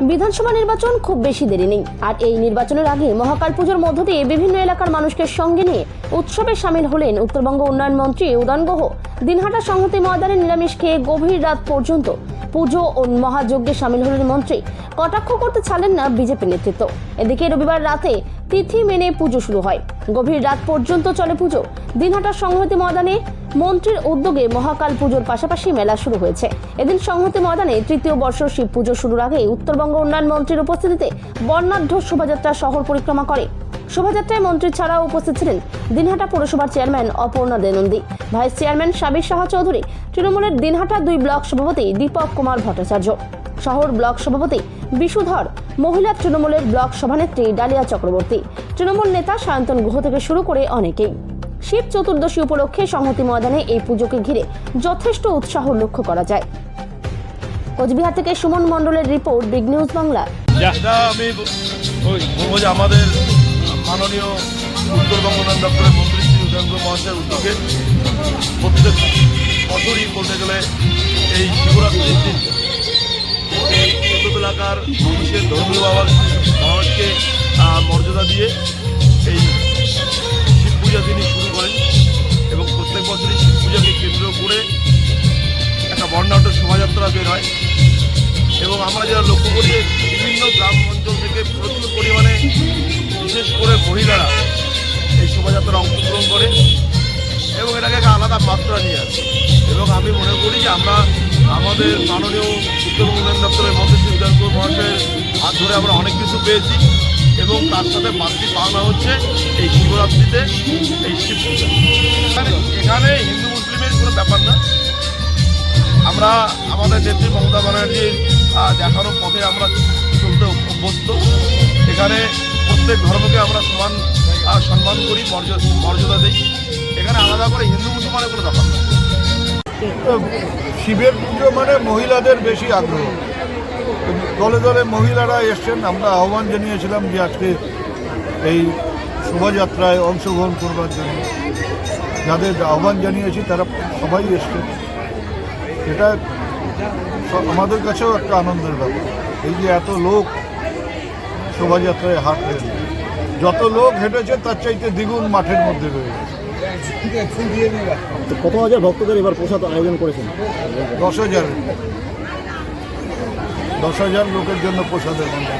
বিধানসভা নির্বাচন খুব বেশি দেরি নেই, আর এই নির্বাচনের আগে মহাকাল পুজোর মধ্য দিয়ে বিভিন্ন এলাকার মানুষকে সঙ্গে নিয়ে উৎসবে সামিল হলেন উত্তরবঙ্গ উন্নয়ন মন্ত্রী উদয়ন গুহ। দিনহাটা সংহতি ময়দানে নিরামিষ খেয়ে গভীর রাত পর্যন্ত পুজো ও মহাযজ্ঞে সামিল হলেন মন্ত্রী। কটাক্ষ করতে ছাড়লেন না বিজেপি নেতৃত্ব। এদিকে রবিবার রাতে তিথি মেনে পুজো শুরু হয়, গভীর রাত পর্যন্ত চলে পুজো। দিনহাটা সংহতি ময়দানে মন্ত্রীর উদ্যোগে মহাকাল পুজোর পাশাপাশি মেলা শুরু হয়েছে। এদিন সংহতি ময়দানে তৃতীয় বর্ষ শিব পুজো শুরুর আগে উত্তরবঙ্গ উন্নয়ন মন্ত্রীর উপস্থিতিতে বর্ণাঢ্য শোভাযাত্রা শহর পরিক্রমা করে। শোভাযাত্রায় মন্ত্রী ছাড়াও উপস্থিত ছিলেন দিনহাটা পৌরসভার চেয়ারম্যান অপর্ণা দেনন্দী, ভাইস চেয়ারম্যান সাবির সাহা চৌধুরী, তৃণমূলের দিনহাটা 2 ব্লক সভাপতি দীপক কুমার ভট্টাচার্য, শহর ব্লক সভাপতি বিশুধর, মহিলা তৃণমূলের ব্লক সভানেত্রী ডালিয়া চক্রবর্তী, তৃণমূল নেতা সায়ন্তন গুহ থেকে শুরু করে অনেকেই। শিব চতুর্দশী উপলক্ষে সংহতি ময়দানে এই পুজোকে ঘিরে যথেষ্ট উৎসাহ লক্ষ্য করা যায়। কোচবিহার থেকে সুমন মণ্ডলের রিপোর্ট, বিগ নিউজ বাংলা। আমি বলবো যে আমাদের মাননীয় উত্তরবঙ্গ উন্নয়ন দপ্তরের মন্ত্রী শ্রী উদয়ন গুহ মহাশয়ের উদ্যোগে প্রত্যেক বছরই বলতে গেলে এই শিবরাত্রির দিন এলাকার মানুষের ধর্মীয় মানুষকে মর্যাদা দিয়ে এই শিব পূজা তিনি শুরু করেন এবং প্রত্যেক বছরই শিব পূজাকে কেন্দ্র করে একটা বর্ণাঢ্য শোভাযাত্রা বের হয় এবং আমরা যারা লক্ষ্য করি বিভিন্ন গ্রাম অঞ্চল থেকে প্রচুর পরিমাণে বিশেষ করে মহিলারা এই শোভাযাত্রা অংশগ্রহণ করে এবং এটাকে একটা আলাদা মাত্রা নিয়ে আসে। এবং আমি মনে করি যে আমরা আমাদের মাননীয় উত্তরবঙ্গ উন্নয়ন দপ্তরের মন্ত্রী শ্রী উদয়ন গুহ মহাশয়ের হাত ধরে আমরা অনেক কিছু পেয়েছি এবং তার সাথে বাড়তি পাওনা হচ্ছে এই শিবরাত্রিতে এই শিব পূজা। এখানে হিন্দু মুসলিমের কোনো ব্যাপার না, আমরা আমাদের নেত্রী মমতা ব্যানার্জির দেখানোর পথে আমরা চলতে অভ্যস্ত। এখানে প্রত্যেক ধর্মকে আমরা সমান সম্মান করি, মর্যাদা দিই। এখানে আলাদা করে হিন্দু মুসলমানের কোনো ব্যাপার না। শিবের পুজো মানে মহিলাদের বেশি আগ্রহ, দলে দলে মহিলারা এসছেন। আমরা আহ্বান জানিয়েছিলাম যে আজকে এই শোভাযাত্রায় অংশগ্রহণ করবার জন্য, যাদের আহ্বান জানিয়েছি তারা সবাই এসছেন। এটা আমাদের কাছেও একটা আনন্দের ব্যাপার। এই যে এত লোক শোভাযাত্রায় হাঁটলেন, যত লোক হেঁটেছে তার চাইতে দ্বিগুণ মাঠের মধ্যে রয়ে গেছে। কত হাজার ভক্তদের এবার প্রসাদ আয়োজন করেছেন? 10,000 লোকের জন্য প্রসাদের মধ্যে।